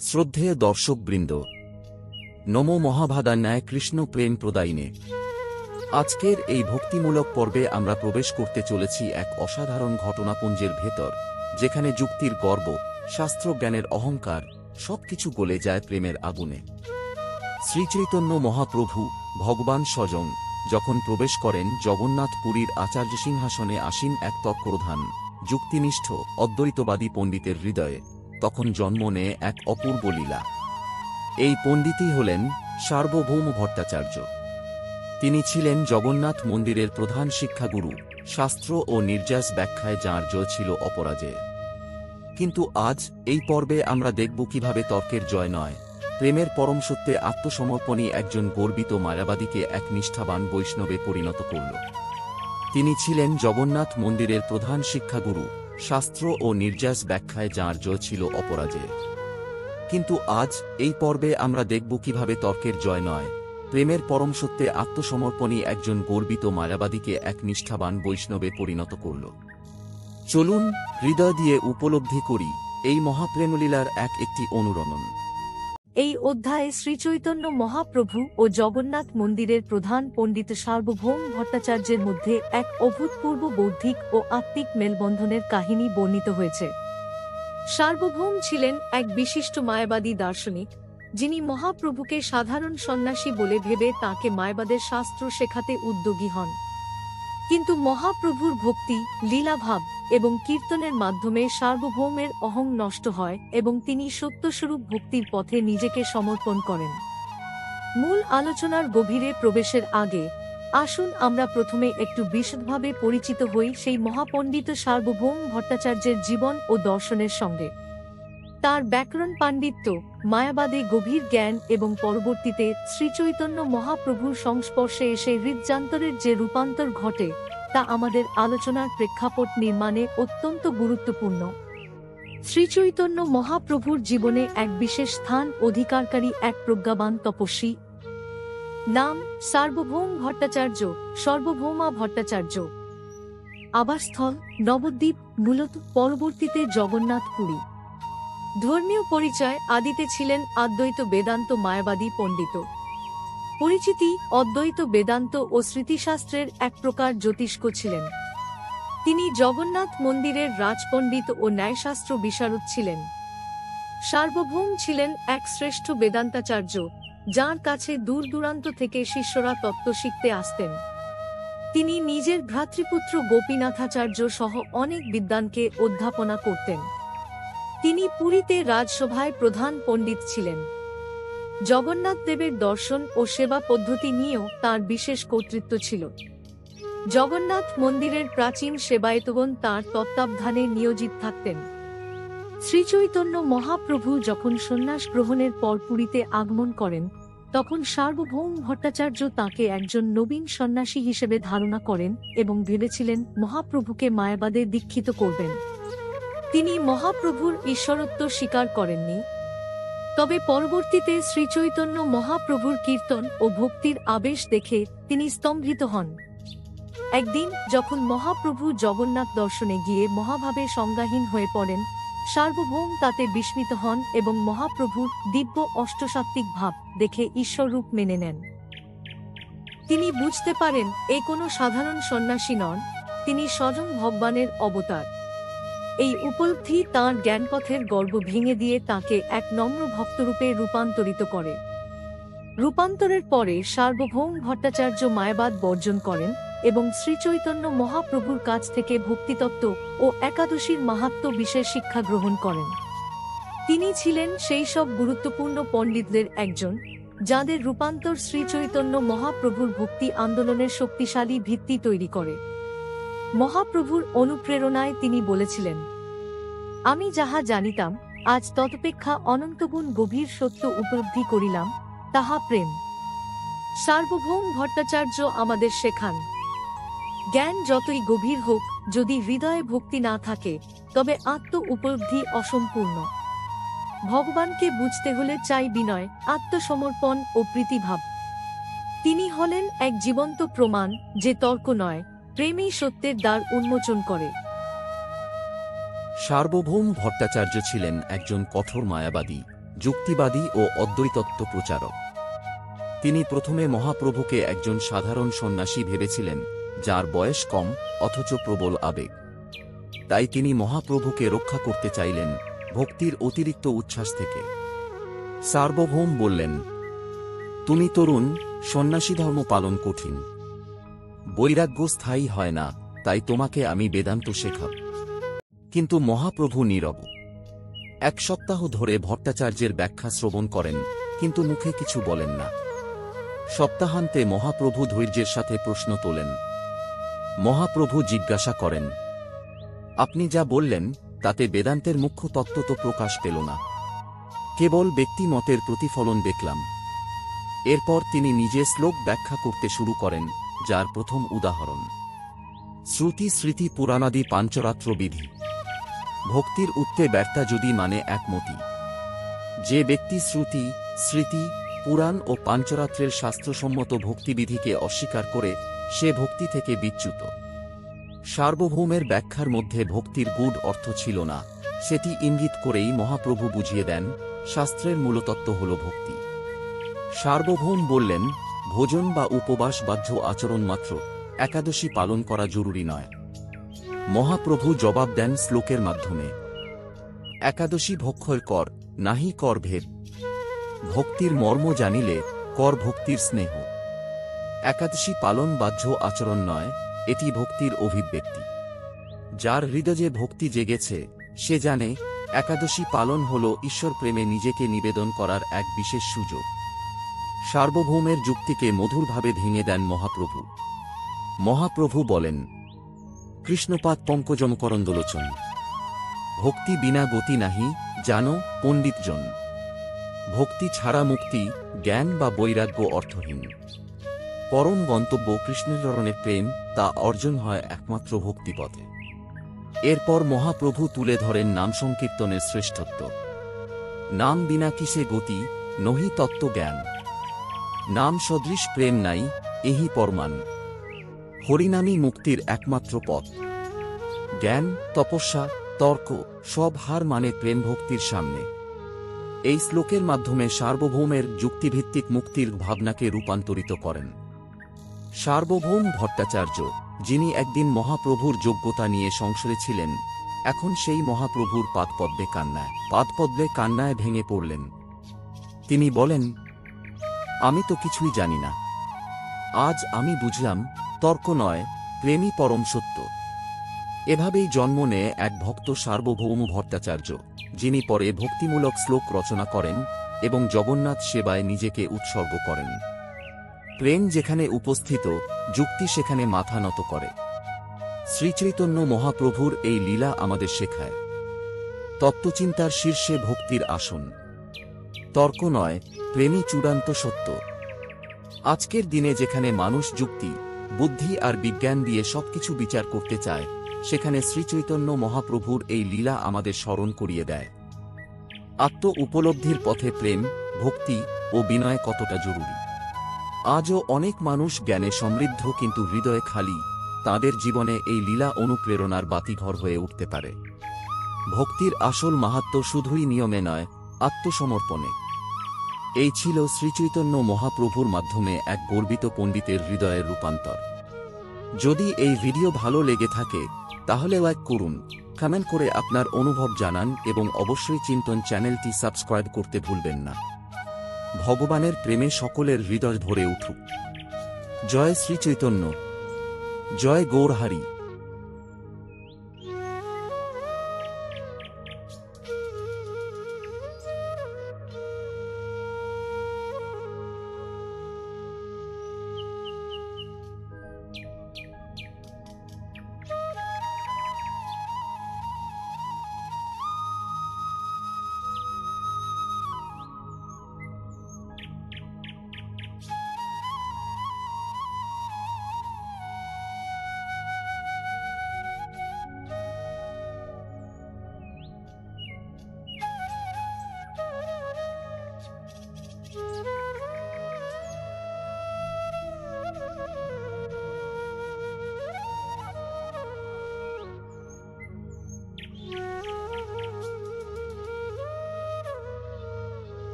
শ্রদ্ধেয় দর্শকবৃন্দ, নমো মহাভাদান্যায় কৃষ্ণ প্রেম প্রদায়িনে। আজকের এই ভক্তিমূলক পর্বে আমরা প্রবেশ করতে চলেছি এক অসাধারণ ঘটনাপুঞ্জের ভেতর, যেখানে যুক্তির গর্ব, শাস্ত্রজ্ঞানের অহংকার সবকিছু গলে যায় প্রেমের আগুনে। শ্রীচৈতন্য মহাপ্রভু ভগবান স্বয়ং যখন প্রবেশ করেন জগন্নাথ পুরীর আচার্য সিংহাসনে আসীন এক তর্কপ্রধান, যুক্তিনিষ্ঠ অদ্বৈতবাদী পণ্ডিতের হৃদয়ে, তখন জন্ম নেয় এক অপূর্ব লীলা। এই পণ্ডিতই হলেন সার্বভৌম ভট্টাচার্য। তিনি ছিলেন জগন্নাথ মন্দিরের প্রধান শিক্ষাগুরু, শাস্ত্র ও নির্যাস ব্যাখ্যায় যাঁর জয় ছিল অপরাজেয়। কিন্তু আজ এই পর্বে আমরা দেখব কিভাবে তর্কের জয় নয়, প্রেমের পরম সত্যে আত্মসমর্পণই একজন গর্বিত মায়াবাদীকে এক নিষ্ঠাবান বৈষ্ণবে পরিণত করল। তিনি ছিলেন জগন্নাথ মন্দিরের প্রধান শিক্ষাগুরু, শাস্ত্র ও নির্যাস ব্যাখ্যায় যাঁর জয় ছিল অপরাজেয়। কিন্তু আজ এই পর্বে আমরা দেখব কিভাবে তর্কের জয় নয়, প্রেমের পরম সত্যে আত্মসমর্পণই একজন গর্বিত মায়াবাদীকে এক নিষ্ঠাবান বৈষ্ণবে পরিণত করল। চলুন হৃদয় দিয়ে উপলব্ধি করি এই মহাপ্রেমলীলার একটি অনুরণন। এই অধ্যায়ে শ্রীচৈতন্য মহাপ্রভু ও জগন্নাথ মন্দিরের প্রধান পণ্ডিত সার্বভৌম ভট্টাচার্যের মধ্যে এক অভূতপূর্ব বৌদ্ধিক ও আত্মিক মেলবন্ধনের কাহিনী বর্ণিত হয়েছে। সার্বভৌম ছিলেন এক বিশিষ্ট মায়াবাদী দার্শনিক, যিনি মহাপ্রভুকে সাধারণ সন্ন্যাসী বলে ভেবে তাঁকে মায়াবাদের শাস্ত্র শেখাতে উদ্যোগী হন। কিন্তু মহাপ্রভুর ভক্তি, লীলাভাব এবং কীর্তনের মাধ্যমে সার্বভৌমের অহং নষ্ট হয় এবং তিনি সত্যস্বরূপ ভক্তির পথে নিজেকে সমর্পণ করেন। মূল আলোচনার গভীরে প্রবেশের আগে আসুন আমরা প্রথমে একটু বিশদভাবে পরিচিত হই সেই মহাপণ্ডিত সার্বভৌম ভট্টাচার্যের জীবন ও দর্শনের সঙ্গে। তার ব্যাকরণ পাণ্ডিত্য, মায়াবাদে গভীর জ্ঞান এবং পরবর্তীতে শ্রীচৈতন্য মহাপ্রভুর সংস্পর্শে এসে হৃদযান্তরের যে রূপান্তর ঘটে তা আমাদের আলোচনার প্রেক্ষাপট নির্মাণে অত্যন্ত গুরুত্বপূর্ণ। শ্রীচৈতন্য মহাপ্রভুর জীবনে এক বিশেষ স্থান অধিকারকারী এক প্রজ্ঞাবান তপস্বী। নাম সার্বভৌম ভট্টাচার্য, সর্বভৌমা ভট্টাচার্য। আবাসস্থল নবদ্বীপ, মূলত পরবর্তীতে জগন্নাথ পুরী। ধর্মীয় পরিচয় আদিতে ছিলেন অদ্বৈত বেদান্ত মায়াবাদী পণ্ডিত। পরিচিতি অদ্বৈত বেদান্ত ও স্মৃতিশাস্ত্রের এক প্রকার জ্যোতিষ্ক ছিলেন। তিনি জগন্নাথ মন্দিরের রাজপণ্ডিত ও ন্যায়শাস্ত্র বিশারদ ছিলেন। সার্বভৌম ছিলেন এক শ্রেষ্ঠ বেদান্তাচার্য, যাঁর কাছে দূর দূরান্ত থেকে শিষ্যরা তত্ত্ব শিখতে আসতেন। তিনি নিজের ভ্রাতৃপুত্র গোপীনাথাচার্য সহ অনেক বিদ্বানকে অধ্যাপনা করতেন। তিনি পুরীতে রাজসভায় প্রধান পণ্ডিত ছিলেন। জগন্নাথ দেবের দর্শন ও সেবা পদ্ধতি নিয়েও তাঁর বিশেষ কর্তৃত্ব ছিল। জগন্নাথ মন্দিরের প্রাচীন সেবায়েতগণ তাঁর তত্ত্বাবধানে নিয়োজিত থাকতেন। শ্রীচৈতন্য মহাপ্রভু যখন সন্ন্যাস গ্রহণের পর পুরীতে আগমন করেন, তখন সার্বভৌম ভট্টাচার্য তাঁকে একজন নবীন সন্ন্যাসী হিসেবে ধারণা করেন এবং ভেবেছিলেন মহাপ্রভুকে মায়াবাদে দীক্ষিত করবেন। তিনি মহাপ্রভুর ঈশ্বরত্ব স্বীকার করেননি। তবে পরবর্তীতে শ্রীচৈতন্য মহাপ্রভুর কীর্তন ও ভক্তির আবেশ দেখে তিনি স্তম্ভিত হন। একদিন যখন মহাপ্রভু জগন্নাথ দর্শনে গিয়ে মহাভাবে সংজ্ঞাহীন হয়ে পড়েন, সার্বভৌম তাতে বিস্মিত হন এবং মহাপ্রভুর দিব্য অষ্টসাত্ত্বিক ভাব দেখে ঈশ্বররূপ মেনে নেন। তিনি বুঝতে পারেন এ কোনো সাধারণ সন্ন্যাসী নন, তিনি স্বয়ং ভগবানের অবতার। এই উপলব্ধি তাঁর জ্ঞানপথের গর্ব ভেঙে দিয়ে তাঁকে এক নম্র ভক্তরূপে রূপান্তরিত করে। রূপান্তরের পরে সার্বভৌম ভট্টাচার্য মায়াবাদ বর্জন করেন এবং শ্রীচৈতন্য মহাপ্রভুর কাছ থেকে ভক্তিতত্ত্ব ও একাদশীর মাহাত্ম্য বিষয়ে শিক্ষা গ্রহণ করেন। তিনি ছিলেন সেই সব গুরুত্বপূর্ণ পণ্ডিতদের একজন, যাঁদের রূপান্তর শ্রীচৈতন্য মহাপ্রভুর ভক্তি আন্দোলনের শক্তিশালী ভিত্তি তৈরি করে। মহাপ্রভুর অনুপ্রেরণায় তিনি বলেছিলেন, আমি যাহা জানিতাম আজ তদপেক্ষা অনন্তগুণ গভীর সত্য উপলব্ধি করিলাম, তাহা প্রেম। সার্বভৌম ভট্টাচার্য আমাদের শেখান, জ্ঞান যতই গভীর হোক, যদি হৃদয়ে ভক্তি না থাকে তবে আত্ম উপলব্ধি অসম্পূর্ণ। ভগবানকে বুঝতে হলে চাই বিনয়, আত্মসমর্পণ ও প্রীতিভাব। তিনি হলেন এক জীবন্ত প্রমাণ যে তর্ক নয়, প্রেমেই সত্যের দ্বার উন্মোচন করে। সার্বভৌম ভট্টাচার্য ছিলেন একজন কঠোর মায়াবাদী, যুক্তিবাদী ও অদ্বৈতত্ত্ব প্রচারক। তিনি প্রথমে মহাপ্রভুকে একজন সাধারণ সন্ন্যাসী ভেবেছিলেন, যার বয়স কম অথচ প্রবল আবেগ। তাই তিনি মহাপ্রভুকে রক্ষা করতে চাইলেন ভক্তির অতিরিক্ত উচ্ছ্বাস থেকে। সার্বভৌম বললেন, তুমি তরুণ, সন্ন্যাসী ধর্ম পালন কঠিন, বৈরাগ্য স্থায়ী হয় না, তাই তোমাকে আমি বেদান্ত শেখাব। কিন্তু মহাপ্রভু নীরব। 1 সপ্তাহ ধরে ভট্টাচার্যের ব্যাখ্যা শ্রবণ করেন, কিন্তু মুখে কিছু বলেন না। সপ্তাহান্তে মহাপ্রভু ধৈর্যের সাথে প্রশ্ন তোলেন। মহাপ্রভু জিজ্ঞাসা করেন, আপনি যা বললেন তাতে বেদান্তের মুখ্য তত্ত্ব তো প্রকাশ পেল না, কেবল ব্যক্তিমতের প্রতিফলন দেখলাম। এরপর তিনি নিজে শ্লোক ব্যাখ্যা করতে শুরু করেন, যার প্রথম উদাহরণ শ্রুতি স্মৃতি পুরাণাদি পাঞ্চরাত্র বিধি। ভক্তির উত্তে ব্যর্থা যদি মানে একমতি। যে ব্যক্তি শ্রুতি স্মৃতি পুরাণ ও পাঞ্চরাত্রের শাস্ত্রসম্মত ভক্তিবিধিকে অস্বীকার করে, সে ভক্তি থেকে বিচ্যুত। সার্বভৌমের ব্যাখ্যার মধ্যে ভক্তির গূঢ় অর্থ ছিল না, সেটি ইঙ্গিত করেই মহাপ্রভু বুঝিয়ে দেন, শাস্ত্রের মূলতত্ত্ব হল ভক্তি। সার্বভৌম বললেন, ভোজন বা উপবাস বাহ্য আচরণ মাত্র, একাদশী পালন করা জরুরি নয়। মহাপ্রভু জবাব দেন শ্লোকের মাধ্যমে, একাদশী ভক্ষয় কর, নাহি কর ভেদ। ভক্তির মর্ম জানিলে কর ভক্তির স্নেহ। একাদশী পালন বাহ্য আচরণ নয়, এটি ভক্তির অভিব্যক্তি। যার হৃদয়ে ভক্তি জেগেছে সে জানে, একাদশী পালন হল ঈশ্বর প্রেমে নিজেকে নিবেদন করার এক বিশেষ সুযোগ। সার্বভৌমের যুক্তিকে মধুরভাবে ভেঙে দেন মহাপ্রভু। মহাপ্রভু বলেন, কৃষ্ণপাদ পঙ্কজম করন্দলোচন। ভক্তি বিনা গতি নাহি, জানো পণ্ডিতজন। ভক্তি ছাড়া মুক্তি, জ্ঞান বা বৈরাগ্য অর্থহীন। পরম গন্তব্য কৃষ্ণচরণের প্রেম, তা অর্জন হয় একমাত্র ভক্তিপথে। এরপর মহাপ্রভু তুলে ধরেন নাম সংকীর্তনের শ্রেষ্ঠত্ব। নাম বিনা কিসে গতি, নহি তত্ত্ব জ্ঞান। নাম সদৃশ প্রেম নাই, এহি পরমান। হরিনামই মুক্তির একমাত্র পথ। জ্ঞান, তপস্যা, তর্ক সব হার মানে প্রেম ভক্তির সামনে। এই শ্লোকের মাধ্যমে সার্বভৌমের যুক্তিভিত্তিক মুক্তির ভাবনাকে রূপান্তরিত করেন সার্বভৌম ভট্টাচার্য, যিনি একদিন মহাপ্রভুর যোগ্যতা নিয়ে সংশয়ে ছিলেন, এখন সেই মহাপ্রভুর পাদপদ্মে কান্নায় ভেঙে পড়লেন। তিনি বলেন, আমি তো কিছুই জানি না। আজ আমি বুঝলাম, তর্ক নয়, প্রেমই পরম সত্য। এভাবেই জন্ম নেয় এক ভক্ত সার্বভৌম ভট্টাচার্য, যিনি পরে ভক্তিমূলক শ্লোক রচনা করেন এবং জগন্নাথ সেবায় নিজেকে উৎসর্গ করেন। প্রেম যেখানে উপস্থিত, যুক্তি সেখানে মাথা নত করে। শ্রীচৈতন্য মহাপ্রভুর এই লীলা আমাদের শেখায়, তত্ত্বচিন্তার শীর্ষে ভক্তির আসন। তর্ক নয়, প্রেমই চূড়ান্ত সত্য। আজকের দিনে যেখানে মানুষ যুক্তি, বুদ্ধি আর বিজ্ঞান দিয়ে সবকিছু বিচার করতে চায়, সেখানে শ্রীচৈতন্য মহাপ্রভুর এই লীলা আমাদের স্মরণ করিয়ে দেয় আত্ম উপলব্ধির পথে প্রেম, ভক্তি ও বিনয় কতটা জরুরি। আজও অনেক মানুষ জ্ঞানে সমৃদ্ধ কিন্তু হৃদয়ে খালি। তাদের জীবনে এই লীলা অনুপ্রেরণার বাতিঘর হয়ে উঠতে পারে। ভক্তির আসল মাহাত্ম্য শুধুই নিয়মে নয়, আত্মসমর্পণে। এই ছিল শ্রীচৈতন্য মহাপ্রভুর মাধ্যমে এক গর্বিত পণ্ডিতের হৃদয়ের রূপান্তর। যদি এই ভিডিও ভালো লেগে থাকে তাহলে লাইক করুন, কমেন্ট করে আপনার অনুভব জানান এবং অবশ্যই চিন্তন চ্যানেলটি সাবস্ক্রাইব করতে ভুলবেন না। ভগবানের প্রেমে সকলের হৃদয় ভরে উঠুক। জয় শ্রীচৈতন্য, জয় গৌরহরি।